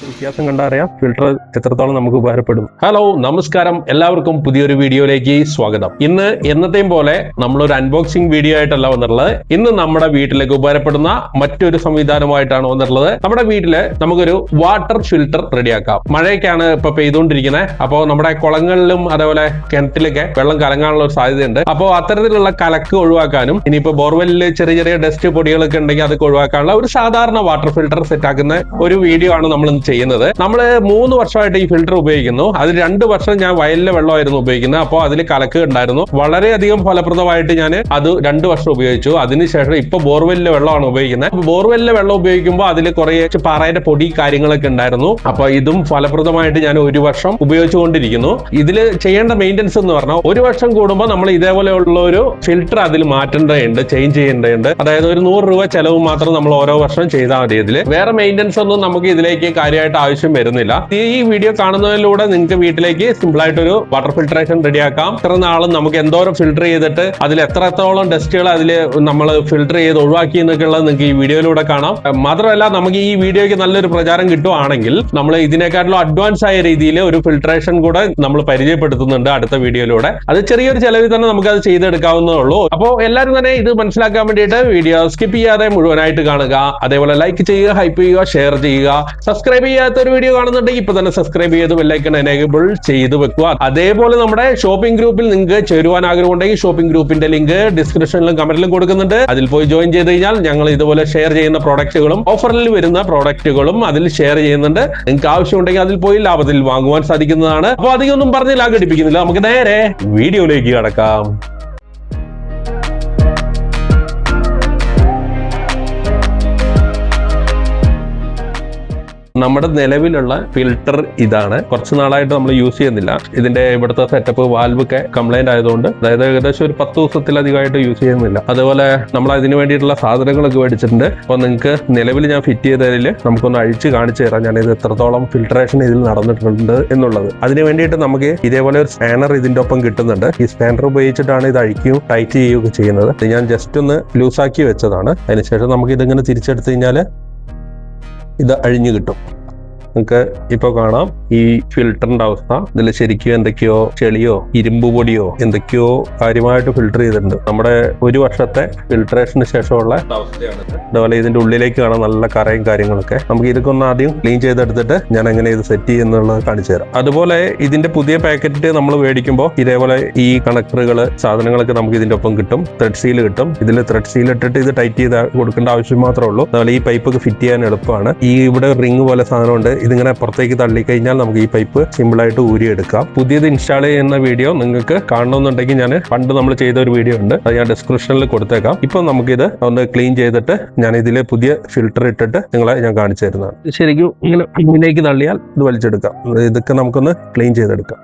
വ്യത്യാസം കണ്ടറിയാം ഫിൽട്ടർ എത്രത്തോളം നമുക്ക് ഉപകാരപ്പെടും. ഹലോ നമസ്കാരം, എല്ലാവർക്കും പുതിയൊരു വീഡിയോയിലേക്ക് സ്വാഗതം. ഇന്ന് എന്നത്തെയും പോലെ നമ്മളൊരു അൺബോക്സിംഗ് വീഡിയോ ആയിട്ടല്ല വന്നിട്ടുള്ളത്. ഇന്ന് നമ്മുടെ വീട്ടിലേക്ക് ഉപകാരപ്പെടുന്ന മറ്റൊരു സംവിധാനമായിട്ടാണ് വന്നിട്ടുള്ളത്. നമ്മുടെ വീട്ടില് നമുക്കൊരു വാട്ടർ ഫിൽട്ടർ റെഡിയാക്കാം. മഴയൊക്കെയാണ് ഇപ്പൊ പെയ്തുകൊണ്ടിരിക്കുന്നത്. അപ്പോൾ നമ്മുടെ കുളങ്ങളിലും അതേപോലെ കിണറ്റിലൊക്കെ വെള്ളം കലങ്ങാനുള്ള ഒരു സാധ്യതയുണ്ട്. അപ്പോൾ അത്തരത്തിലുള്ള കലക്ക് ഒഴിവാക്കാനും ഇനിയിപ്പോ ബോർവെല്ലിൽ ചെറിയ ചെറിയ ഡസ്റ്റ് പൊടികളൊക്കെ ഉണ്ടെങ്കിൽ അതൊക്കെ ഒഴിവാക്കാനുള്ള ഒരു സാധാരണ വാട്ടർ ഫിൽട്ടർ സെറ്റ് ആക്കുന്ന ഒരു വീഡിയോ ആണ് നമ്മൾ ചെയ്യുന്നത്. നമ്മൾ 3 വർഷമായിട്ട് ഈ ഫിൽട്ടർ ഉപയോഗിക്കുന്നു. അതിൽ 2 വർഷം ഞാൻ വയലിലെ വെള്ളമായിരുന്നു ഉപയോഗിക്കുന്നത്. അപ്പോൾ അതിൽ കലക്ക് ഉണ്ടായിരുന്നു. വളരെയധികം ഫലപ്രദമായിട്ട് ഞാൻ അത് 2 വർഷം ഉപയോഗിച്ചു. അതിനുശേഷം ഇപ്പൊ ബോർവെല്ലിലെ വെള്ളമാണ് ഉപയോഗിക്കുന്നത്. ബോർവെല്ലിലെ വെള്ളം ഉപയോഗിക്കുമ്പോൾ അതിൽ കുറേ പാറയുടെ പൊടി കാര്യങ്ങളൊക്കെ ഉണ്ടായിരുന്നു. അപ്പൊ ഇതും ഫലപ്രദമായിട്ട് ഞാൻ 1 വർഷം ഉപയോഗിച്ചുകൊണ്ടിരിക്കുന്നു. ഇതിൽ ചെയ്യേണ്ട മെയിൻ്റെനൻസ് എന്ന് പറഞ്ഞാൽ 1 വർഷം കൂടുമ്പോൾ നമ്മൾ ഇതേപോലെയുള്ള ഒരു ഫിൽട്ടർ അതിൽ മാറ്റേണ്ടതുണ്ട്, ചേഞ്ച് ചെയ്യേണ്ടതുണ്ട്. അതായത് ഒരു 100 രൂപ ചെലവ് മാത്രം നമ്മൾ ഓരോ വർഷം ചെയ്താൽ മതി. ഇതിൽ വേറെ മെയിൻ്റെനൻസ് ഒന്നും നമുക്ക് ഇതിലേക്ക് കാര്യമായിട്ട് ആവശ്യം വരുന്നില്ല. ഈ വീഡിയോ കാണുന്നതിലൂടെ നിങ്ങൾക്ക് വീട്ടിലേക്ക് സിമ്പിൾ ആയിട്ട് ഒരു വാട്ടർ ഫിൽട്രേഷൻ റെഡിയാക്കാം. ഇത്ര നാളും നമുക്ക് എന്തോരം ഫിൽട്ടർ ചെയ്തിട്ട് അതിൽ എത്രത്തോളം ഡസ്റ്റുകൾ അതിൽ നമ്മൾ ഫിൽട്ടർ ചെയ്ത് ഒഴിവാക്കി എന്നൊക്കെ ഉള്ളത് നിങ്ങൾക്ക് ഈ വീഡിയോയിലൂടെ കാണാം. മാത്രമല്ല നമുക്ക് ഈ വീഡിയോയ്ക്ക് നല്ലൊരു പ്രചാരം കിട്ടുവാണെങ്കിൽ നമ്മൾ ഇതിനെക്കാട്ടിലും അഡ്വാൻസ് ആയ രീതിയിൽ ഒരു ഫിൽട്രേഷൻ കൂടെ നമ്മൾ പരിചയപ്പെടുത്തുന്നുണ്ട് അടുത്ത വീഡിയോയിലൂടെ. അത് ചെറിയൊരു ചെലവിൽ തന്നെ നമുക്ക് അത് ചെയ്തെടുക്കാവുന്നതേ ഉള്ളൂ. അപ്പോൾ എല്ലാവരും തന്നെ ഇത് മനസ്സിലാക്കാൻ വേണ്ടിയിട്ട് വീഡിയോ സ്കിപ്പ് ചെയ്യാതെ മുഴുവനായിട്ട് കാണുക. അതേപോലെ ലൈക്ക് ചെയ്യുക, ഹൈപ്പ് ചെയ്യുക, ഷെയർ ചെയ്യുക. സബ്സ്ക്രൈബ് ചെയ്യാത്ത ഒരു വീഡിയോ കാണുന്നുണ്ടെങ്കിൽ ഇപ്പൊ തന്നെ സബ്സ്ക്രൈബ് ചെയ്ത് ബെല്ലൈക്കൺ എനേബിൾ ചെയ്ത് വെക്കുക. അതേപോലെ നമ്മുടെ ഷോപ്പിംഗ് ഗ്രൂപ്പിൽ നിങ്ങൾക്ക് ചേരുവാൻ ആഗ്രഹമുണ്ടെങ്കിൽ ഷോപ്പിംഗ് ഗ്രൂപ്പിന്റെ ലിങ്ക് ഡിസ്ക്രിപ്ഷനിലും കമന്റിലും കൊടുക്കുന്നുണ്ട്. അതിൽ പോയി ജോയിൻ ചെയ്ത് കഴിഞ്ഞാൽ ഞങ്ങൾ ഇതുപോലെ ഷെയർ ചെയ്യുന്ന പ്രോഡക്റ്റുകളും ഓഫറിൽ വരുന്ന പ്രോഡക്റ്റുകളും അതിൽ ഷെയർ ചെയ്യുന്നുണ്ട്. നിങ്ങൾക്ക് ആവശ്യമുണ്ടെങ്കിൽ അതിൽ പോയി ലാഭത്തിൽ വാങ്ങുവാൻ സാധിക്കുന്നതാണ്. അപ്പോൾ അധികം ഒന്നും പറഞ്ഞ് ലാഘടിപ്പിക്കുന്നില്ല, നമുക്ക് നേരെ വീഡിയോയിലേക്ക് കടക്കാം. നമ്മുടെ നിലവിലുള്ള ഫിൽട്ടർ ഇതാണ്. കുറച്ച് നാളായിട്ട് നമ്മൾ യൂസ് ചെയ്യുന്നില്ല. ഇതിന്റെ ഇവിടുത്തെ സെറ്റപ്പ് വാൽവ് ഒക്കെ കംപ്ലൈന്റ് ആയതുകൊണ്ട്, അതായത് ഏകദേശം ഒരു 10 ദിവസത്തിലധികമായിട്ട് യൂസ് ചെയ്യുന്നില്ല. അതുപോലെ നമ്മൾ അതിന് വേണ്ടിയിട്ടുള്ള സാധനങ്ങളൊക്കെ മേടിച്ചിട്ടുണ്ട്. അപ്പോൾ നിങ്ങൾക്ക് നിലവിൽ ഞാൻ ഫിറ്റ് ചെയ്തതിൽ നമുക്കൊന്ന് അഴിച്ച് കാണിച്ചു തരാം ഞാൻ ഇത് എത്രത്തോളം ഫിൽട്രേഷൻ ഇതിൽ നടന്നിട്ടുണ്ട് എന്നുള്ളത്. അതിന് വേണ്ടിയിട്ട് നമുക്ക് ഇതേപോലെ ഒരു സ്പാനർ ഇതിന്റെ ഒപ്പം കിട്ടുന്നുണ്ട്. ഈ സ്പാനർ ഉപയോഗിച്ചിട്ടാണ് ഇത് അഴിക്കുകയും ടൈറ്റ് ചെയ്യുകയൊക്കെ ചെയ്യുന്നത്. ഇത് ഞാൻ ജസ്റ്റ് ഒന്ന് ലൂസാക്കി വെച്ചതാണ്. അതിനുശേഷം നമുക്ക് ഇതിങ്ങനെ തിരിച്ചെടുത്ത് കഴിഞ്ഞാൽ ഇത് അഴിഞ്ഞു കിട്ടും. നിങ്ങൾക്ക് ഇപ്പോൾ കാണാം ഈ ഫിൽട്ടറിന്റെ അവസ്ഥ. ഇതിൽ ശരിക്കും എന്തൊക്കെയോ ചെളിയോ ഇരുമ്പ് പൊടിയോ എന്തൊക്കെയോ കാര്യമായിട്ട് ഫിൽട്ടർ ചെയ്തിട്ടുണ്ട്. നമ്മുടെ 1 വർഷത്തെ ഫിൽട്രേഷന് ശേഷമുള്ള അവസ്ഥയാണ്. അതുപോലെ ഇതിന്റെ ഉള്ളിലേക്ക് കാണാം നല്ല കറയും കാര്യങ്ങളൊക്കെ. നമുക്ക് ഇതൊക്കെ ഒന്ന് ആദ്യം ക്ലീൻ ചെയ്തെടുത്തിട്ട് ഞാൻ എങ്ങനെ ഇത് സെറ്റ് ചെയ്യുന്നുള്ളത് കാണിച്ചു തരാം. അതുപോലെ ഇതിന്റെ പുതിയ പാക്കറ്റ് നമ്മൾ മേടിക്കുമ്പോൾ ഇതേപോലെ ഈ കണക്ടറുകൾ സാധനങ്ങളൊക്കെ നമുക്ക് ഇതിന്റെ ഒപ്പം കിട്ടും. ത്രെഡ് സീൽ കിട്ടും. ഇതിൽ ത്രെഡ് സീൽ ഇട്ടിട്ട് ഇത് ടൈറ്റ് ചെയ്ത് കൊടുക്കേണ്ട ആവശ്യം മാത്രമേ ഉള്ളൂ. അതുപോലെ ഈ പൈപ്പൊക്കെ ഫിറ്റ് ചെയ്യാൻ എളുപ്പമാണ്. ഈ ഇവിടെ റിംഗ് പോലെ സാധനമുണ്ട്. ഇതിങ്ങനെ പുറത്തേക്ക് തള്ളിക്കഴിഞ്ഞാൽ നമുക്ക് ഈ പൈപ്പ് സിമ്പിൾ ആയിട്ട് ഊരിയെടുക്കാം. പുതിയത് ഇൻസ്റ്റാൾ ചെയ്യുന്ന വീഡിയോ നിങ്ങൾക്ക് കാണണമെന്നുണ്ടെങ്കിൽ ഞാൻ പണ്ട് നമ്മൾ ചെയ്ത ഒരു വീഡിയോ ഉണ്ട്, അത് ഞാൻ ഡിസ്ക്രിപ്ഷനിൽ കൊടുത്തേക്കാം. ഇപ്പൊ നമുക്കിത് ഒന്ന് ക്ലീൻ ചെയ്തിട്ട് ഞാൻ ഇതിൽ പുതിയ ഫിൽട്ടർ ഇട്ടിട്ട് നിങ്ങളെ ഞാൻ കാണിച്ചു തരുന്നതാണ്. ശരിക്കും ഇങ്ങനെ പിന്നിലേക്ക് തള്ളിയാൽ ഇത് വലിച്ചെടുക്കാം. ഇതൊക്കെ നമുക്കൊന്ന് ക്ലീൻ ചെയ്തെടുക്കാം.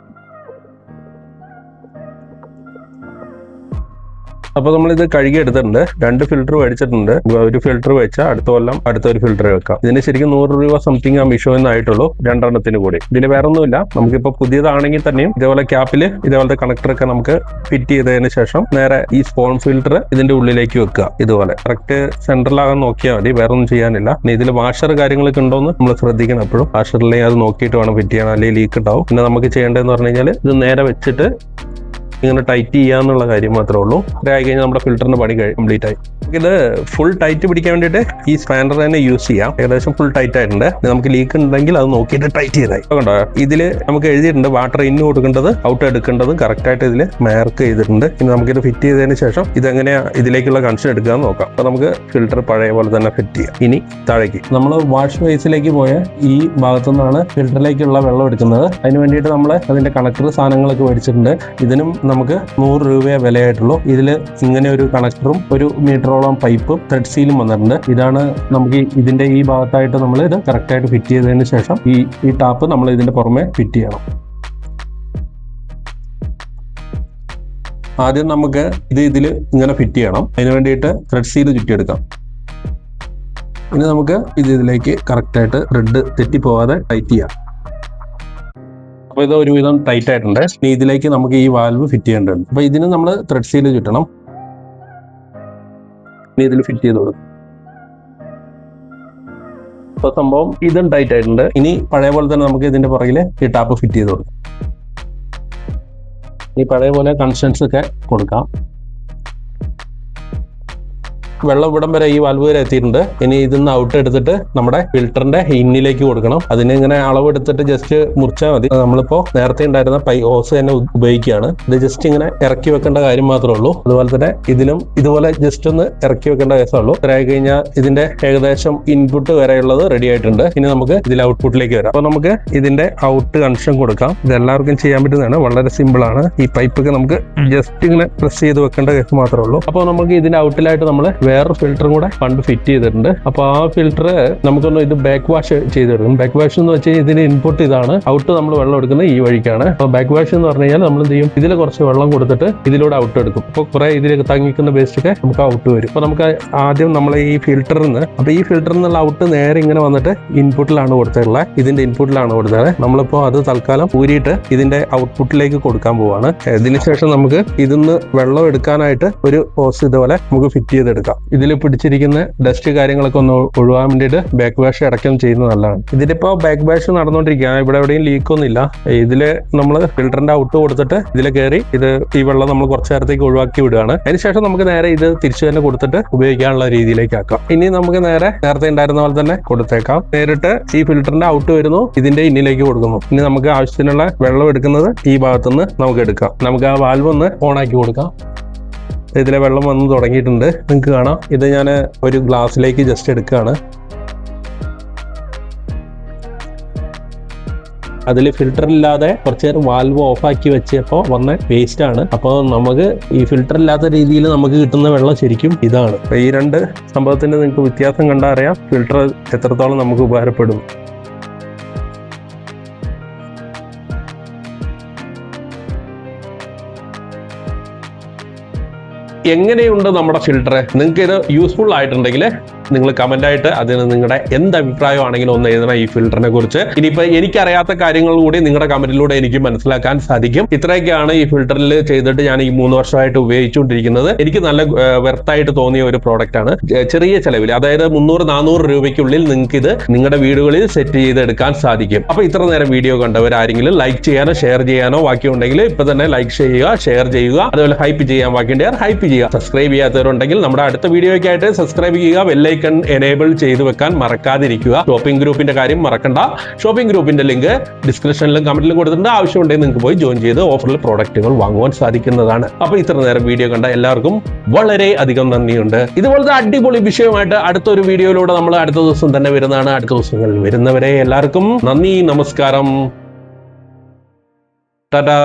അപ്പോൾ നമ്മളിത് കഴുകി എടുത്തിട്ടുണ്ട്. 2 ഫിൽട്ടർ മേടിച്ചിട്ടുണ്ട്. ഒരു ഫിൽട്ടർ വെച്ചാൽ അടുത്ത കൊല്ലം അടുത്തൊരു ഫിൽട്ടർ വെക്കാം. ഇതിന് ശരിക്കും 100 രൂപ സംതിങ് ആ മീഷോയിൽ ആയിട്ടുള്ളൂ 2 എണ്ണത്തിന് കൂടി. ഇതിന് വേറെ ഒന്നുമില്ല. നമുക്കിപ്പോൾ പുതിയതാണെങ്കിൽ തന്നെയും ഇതേപോലെ ക്യാപ്പിൽ ഇതേപോലത്തെ കണക്ടറൊക്കെ നമുക്ക് ഫിറ്റ് ചെയ്തതിന് ശേഷം നേരെ ഈ സ്പോൺ ഫിൽട്ടർ ഇതിന്റെ ഉള്ളിലേക്ക് വെക്കുക. ഇതുപോലെ കറക്റ്റ് സെൻട്രലാകാൻ നോക്കിയാൽ മതി, വേറെ ഒന്നും ചെയ്യാനില്ല. ഇനി ഇതിൽ വാഷർ കാര്യങ്ങളൊക്കെ ഉണ്ടോന്ന് നമ്മൾ ശ്രദ്ധിക്കണം. എപ്പോഴും വാഷറിലേക്ക് അത് നോക്കിയിട്ട് വേണം ഫിറ്റ് ചെയ്യാൻ, അല്ലെങ്കിൽ ലീക്ക് ഉണ്ടാവും. പിന്നെ നമുക്ക് ചെയ്യേണ്ടതെന്ന് പറഞ്ഞു കഴിഞ്ഞാൽ ഇത് നേരെ വെച്ചിട്ട് ഇങ്ങനെ ടൈറ്റ് ചെയ്യാന്നുള്ള കാര്യം മാത്രമേ ഉള്ളൂ. ആയി കഴിഞ്ഞാൽ നമ്മുടെ ഫിൽറ്ററിന്റെ പണി കംപ്ലീറ്റ് ആയി. ഇത് ഫുൾ ടൈറ്റ് പിടിക്കാൻ വേണ്ടിയിട്ട് ഈ സ്പാനർ തന്നെ യൂസ് ചെയ്യാം. ഏകദേശം ഫുൾ ടൈറ്റ് ആയിട്ടുണ്ട്. നമുക്ക് ലീക്ക് ഉണ്ടെങ്കിൽ അത് നോക്കിയിട്ട് ടൈറ്റ് ചെയ്തായി. കണ്ടോ, ഇതിൽ നമുക്ക് എഴുതിയിട്ടുണ്ട് വാട്ടർ ഇൻ കൊടുക്കേണ്ടത് ഔട്ട് എടുക്കേണ്ടതും കറക്റ്റ് ആയിട്ട് ഇതിൽ മാർക്ക് ചെയ്തിട്ടുണ്ട്. ഇനി നമുക്കിത് ഫിറ്റ് ചെയ്തതിന് ശേഷം ഇതെങ്ങനെയാ ഇതിലേക്കുള്ള കണക്ഷൻ എടുക്കാന്ന് നോക്കാം. അപ്പൊ നമുക്ക് ഫിൽറ്റർ പഴയ പോലെ തന്നെ ഫിറ്റ് ചെയ്യാം. ഇനി താഴേക്ക് നമ്മൾ വാഷ് ബേസിലേക്ക് പോയ ഈ ഭാഗത്തു നിന്നാണ് ഫിൽറ്ററിലേക്കുള്ള വെള്ളം എടുക്കുന്നത്. അതിന് വേണ്ടിയിട്ട് നമ്മൾ അതിന്റെ കണക്ടർ സാധനങ്ങളൊക്കെ മേടിച്ചിട്ടുണ്ട്. ഇതിനും നമുക്ക് 100 രൂപയെ വിലയായിട്ടുള്ളൂ. ഇതിൽ ഇങ്ങനെ ഒരു കണക്ടറും ഒരു മീറ്ററോളം പൈപ്പും ത്രെഡ് സീലും വന്നിട്ടുണ്ട്. ഇതാണ് നമുക്ക് ഇതിന്റെ ഈ ഭാഗത്തായിട്ട് നമ്മൾ ഇത് കറക്റ്റായിട്ട് ഫിറ്റ് ചെയ്തതിന് ശേഷം ഈ ടാപ്പ് നമ്മൾ ഇതിന്റെ പുറമെ ഫിറ്റ് ചെയ്യണം. ആദ്യം നമുക്ക് ഇതിൽ ഇങ്ങനെ ഫിറ്റ് ചെയ്യണം. അതിന് വേണ്ടിയിട്ട് ത്രെഡ് സീൽ ചുറ്റിയെടുക്കാം. ഇനി നമുക്ക് ഇതിലേക്ക് കറക്റ്റായിട്ട് ത്രെഡ് തെറ്റിപ്പോവാതെ ടൈറ്റ് ചെയ്യാം. അപ്പോൾ ഇത് ഒരുവിധം ടൈറ്റ് ആയിട്ടുണ്ട്. ഇനി ഇതിലേക്ക് നമുക്ക് ഈ വാൽവ് ഫിറ്റ് ചെയ്യേണ്ടതുണ്ട്. അപ്പോൾ ഇതിന് നമ്മൾ ത്രെഡ് സീൽ ചുറ്റണം. ഇനി ഇതിൽ ഫിറ്റ് ചെയ്ത് കൊടുക്കും. ഇപ്പൊ സംഭവം ഇതും ടൈറ്റ് ആയിട്ടുണ്ട്. ഇനി പഴയ പോലെ തന്നെ നമുക്ക് ഇതിന്റെ പുറകില് ഈ ടാപ്പ് ഫിറ്റ് ചെയ്ത് കൊടുക്കാം. ഈ പഴയ പോലെ കൺസ്റ്റൻസ് ഒക്കെ കൊടുക്കാം. വെള്ളം ഇവിടം വരെ ഈ വാൽവ് വരെ എത്തിയിട്ടുണ്ട്. ഇനി ഇതിന്ന് ഔട്ട് എടുത്തിട്ട് നമ്മുടെ ഫിൽറ്ററിന്റെ ഇന്നിലേക്ക് കൊടുക്കണം. അതിന് ഇങ്ങനെ അളവ് എടുത്തിട്ട് ജസ്റ്റ് മുറിച്ചാൽ മതി. നമ്മളിപ്പോ നേരത്തെ ഉണ്ടായിരുന്ന ഹോസ് തന്നെ ഉപയോഗിക്കുകയാണ്. ഇത് ജസ്റ്റ് ഇങ്ങനെ ഇറക്കി വെക്കേണ്ട കാര്യം മാത്രമേ ഉള്ളൂ. അതുപോലെ തന്നെ ഇതിലും ഇതുപോലെ ജസ്റ്റ് ഒന്ന് ഇറക്കി വെക്കേണ്ട കേസേ ഇത്രയായി കഴിഞ്ഞാൽ ഇതിന്റെ ഏകദേശം ഇൻപുട്ട് വരെയുള്ളത് റെഡി ആയിട്ടുണ്ട്. ഇനി നമുക്ക് ഇതിൽ ഔട്ട്പുട്ടിലേക്ക് വരാം. അപ്പൊ നമുക്ക് ഇതിന്റെ ഔട്ട് കണക്ഷൻ കൊടുക്കാം. ഇത് എല്ലാവർക്കും ചെയ്യാൻ പറ്റുന്നതാണ്, വളരെ സിമ്പിൾ ആണ്. ഈ പൈപ്പൊക്കെ നമുക്ക് ജസ്റ്റ് ഇങ്ങനെ പ്രസ് ചെയ്ത് വെക്കേണ്ട കേസ് മാത്രമേ ഉള്ളൂ. അപ്പോൾ നമുക്ക് ഇതിന്റെ ഔട്ടിലായിട്ട് നമ്മൾ വേറെ ഫിൽറ്ററും കൂടെ പണ്ട് ഫിറ്റ് ചെയ്തിട്ടുണ്ട്. അപ്പൊ ആ ഫിൽറ്റർ നമുക്കൊന്ന് ഇത് ബാക്ക് വാഷ് ചെയ്തെടുക്കും. ബാക്ക് വാഷ് എന്ന് വെച്ചാൽ ഇതിന് ഇൻപുട്ട് ഇതാണ്, ഔട്ട് നമ്മൾ വെള്ളം എടുക്കുന്നത് ഈ വഴിക്കാണ്. അപ്പൊ ബാക്ക് വാഷ് എന്ന് പറഞ്ഞു കഴിഞ്ഞാൽ നമ്മൾ എന്ത് ചെയ്യും, ഇതിൽ കുറച്ച് വെള്ളം കൊടുത്തിട്ട് ഇതിലൂടെ ഔട്ട് എടുക്കും. അപ്പോൾ കുറെ ഇതിലേക്ക് തങ്ങിക്കുന്ന വേസ്റ്റ് ഒക്കെ നമുക്ക് ഔട്ട് വരും. അപ്പൊ നമുക്ക് ആദ്യം നമ്മൾ ഈ ഫിൽറ്ററിൽ നിന്ന്, അപ്പൊ ഈ ഫിൽറ്ററിൽ നിന്നുള്ള ഔട്ട് നേരെ ഇങ്ങനെ വന്നിട്ട് ഇൻപുട്ടിലാണ് കൊടുത്തിട്ടുള്ളത്. ഇതിന്റെ ഇൻപുട്ടിലാണ് കൊടുത്തത്. നമ്മളിപ്പോ അത് തൽക്കാലം ഊരിയിട്ട് ഇതിന്റെ ഔട്ട്പുട്ടിലേക്ക് കൊടുക്കാൻ പോവാണ്. ഇതിന് ശേഷം നമുക്ക് ഇതിന്ന് വെള്ളം എടുക്കാനായിട്ട് ഒരു ഹോസ് ഇതുപോലെ നമുക്ക് ഫിറ്റ് ചെയ്തെടുക്കാം. ഇതിൽ പിടിച്ചിരിക്കുന്ന ഡസ്റ്റ് കാര്യങ്ങളൊക്കെ ഒന്ന് ഒഴിവാൻ വേണ്ടിയിട്ട് ബാക്ക് വാഷ് ഇടയ്ക്കും ചെയ്യുന്നത് നല്ലതാണ്. ഇതിലിപ്പോ ബാക്ക് വാഷ് നടന്നുകൊണ്ടിരിക്കുകയാണ്. ഇവിടെ എവിടെയും ലീക്കൊന്നും ഇല്ല. ഇതില് നമ്മൾ ഫിൽറ്ററിന്റെ ഔട്ട് കൊടുത്തിട്ട് ഇതിൽ കയറി ഈ വെള്ളം നമ്മൾ കുറച്ച് നേരത്തേക്ക് ഒഴിവാക്കി വിടുകയാണ്. അതിനുശേഷം നമുക്ക് നേരെ ഇത് തിരിച്ചു തന്നെ കൊടുത്തിട്ട് ഉപയോഗിക്കാനുള്ള രീതിയിലേക്ക് ആക്കാം. ഇനി നമുക്ക് നേരത്തെ ഉണ്ടായിരുന്ന പോലെ തന്നെ കൊടുത്തേക്കാം. നേരിട്ട് ഈ ഫിൽറ്ററിന്റെ ഔട്ട് വരുന്നു, ഇതിന്റെ ഇന്നിലേക്ക് കൊടുക്കുന്നു. ഇനി നമുക്ക് ആവശ്യത്തിനുള്ള വെള്ളം എടുക്കുന്നത് ഈ ഭാഗത്തുനിന്ന് നമുക്ക് എടുക്കാം. നമുക്ക് ആ വാൽവ് ഒന്ന് ഓൺ ആക്കി കൊടുക്കാം. ഇതിലെ വെള്ളം വന്ന് തുടങ്ങിയിട്ടുണ്ട്, നിങ്ങൾക്ക് കാണാം. ഇത് ഞാൻ ഒരു ഗ്ലാസ്സിലേക്ക് ജസ്റ്റ് എടുക്കുകയാണ്. അതിൽ ഫിൽറ്റർ ഇല്ലാതെ കുറച്ച് നേരം വാൽവ് ഓഫാക്കി വെച്ചപ്പോൾ വന്ന വേസ്റ്റ് ആണ്. അപ്പോൾ നമുക്ക് ഈ ഫിൽറ്റർ ഇല്ലാത്ത രീതിയിൽ നമുക്ക് കിട്ടുന്ന വെള്ളം ശരിക്കും ഇതാണ്. അപ്പോൾ ഈ രണ്ട് സംഭവത്തിന്റെ നിങ്ങൾക്ക് വ്യത്യാസം കണ്ടാൽ അറിയാം ഫിൽറ്റർ എത്രത്തോളം നമുക്ക് ഉപകാരപ്പെടും. എങ്ങനെയുണ്ട് നമ്മുടെ ഫിൽറ്റർ? നിങ്ങൾക്ക് ഇത് യൂസ്ഫുൾ ആയിട്ടുണ്ടെങ്കിൽ നിങ്ങൾ കമന്റ് ആയിട്ട് അതിന് നിങ്ങളുടെ എന്ത് അഭിപ്രായമാണെങ്കിലും ഒന്ന് എഴുതണം ഈ ഫിൽറ്ററിനെ കുറിച്ച്. ഇനിയിപ്പോൾ എനിക്കറിയാത്ത കാര്യങ്ങൾ കൂടി നിങ്ങളുടെ കമന്റിലൂടെ എനിക്ക് മനസ്സിലാക്കാൻ സാധിക്കും. ഇത്രയൊക്കെയാണ് ഈ ഫിൽറ്ററിൽ ചെയ്തിട്ട് ഞാൻ ഈ 3 വർഷമായിട്ട് ഉപയോഗിച്ചുകൊണ്ടിരിക്കുന്നത്. എനിക്ക് നല്ല വെർത്തായിട്ട് തോന്നിയ ഒരു പ്രോഡക്റ്റ് ആണ്. ചെറിയ ചെലവിൽ, അതായത് 300-400 രൂപയ്ക്കുള്ളിൽ നിങ്ങൾക്ക് ഇത് നിങ്ങളുടെ വീടുകളിൽ സെറ്റ് ചെയ്തെടുക്കാൻ സാധിക്കും. അപ്പൊ ഇത്ര നേരം വീഡിയോ കണ്ടവർ ആരെങ്കിലും ലൈക്ക് ചെയ്യാനോ ഷെയർ ചെയ്യാനോ ബാക്കിയുണ്ടെങ്കിൽ ഇപ്പൊ തന്നെ ലൈക്ക് ചെയ്യുക, ഷെയർ ചെയ്യുക. അതുപോലെ ഹൈപ്പ് ചെയ്യാൻ ബാക്കിയുണ്ടെങ്കിൽ ഹൈപ്പ് ചെയ്യുക. സബ്സ്ക്രൈബ് ചെയ്യാത്തവരുണ്ടെങ്കിൽ നമ്മുടെ അടുത്ത വീഡിയോയ്ക്കായിട്ട് സബ്സ്ക്രൈബ് ചെയ്യുക, ബെല്ലൈക്കൺ എനേബിൾ ചെയ്ത് വെക്കാൻ മറക്കാതിരിക്കുക. ഷോപ്പിംഗ് ഗ്രൂപ്പിന്റെ കാര്യം മറക്കണ്ട. ഷോപ്പിംഗ് ഗ്രൂപ്പിന്റെ ലിങ്ക് ഡിസ്ക്രിപ്ഷനിലും കമന്റിലും കൊടുത്തിട്ടുണ്ട്. ആവശ്യമുണ്ടെങ്കിൽ നിങ്ങൾക്ക് പോയി ജോയിൻ ചെയ്ത് ഓഫറിൽ പ്രോഡക്റ്റുകൾ വാങ്ങുവാൻ സാധിക്കുന്നതാണ്. അപ്പൊ ഇത്ര നേരം വീഡിയോ കണ്ട എല്ലാവർക്കും വളരെ അധികം നന്ദിയുണ്ട്. ഇതുപോലത്തെ അടിപൊളി വിഷയമായിട്ട് അടുത്തൊരു വീഡിയോയിലൂടെ നമ്മൾ അടുത്ത ദിവസം തന്നെ വരുന്നതാണ്. അടുത്ത ദിവസങ്ങളിൽ വരുന്നവരെ എല്ലാവർക്കും നന്ദി, നമസ്കാരം, ടാറ്റാ.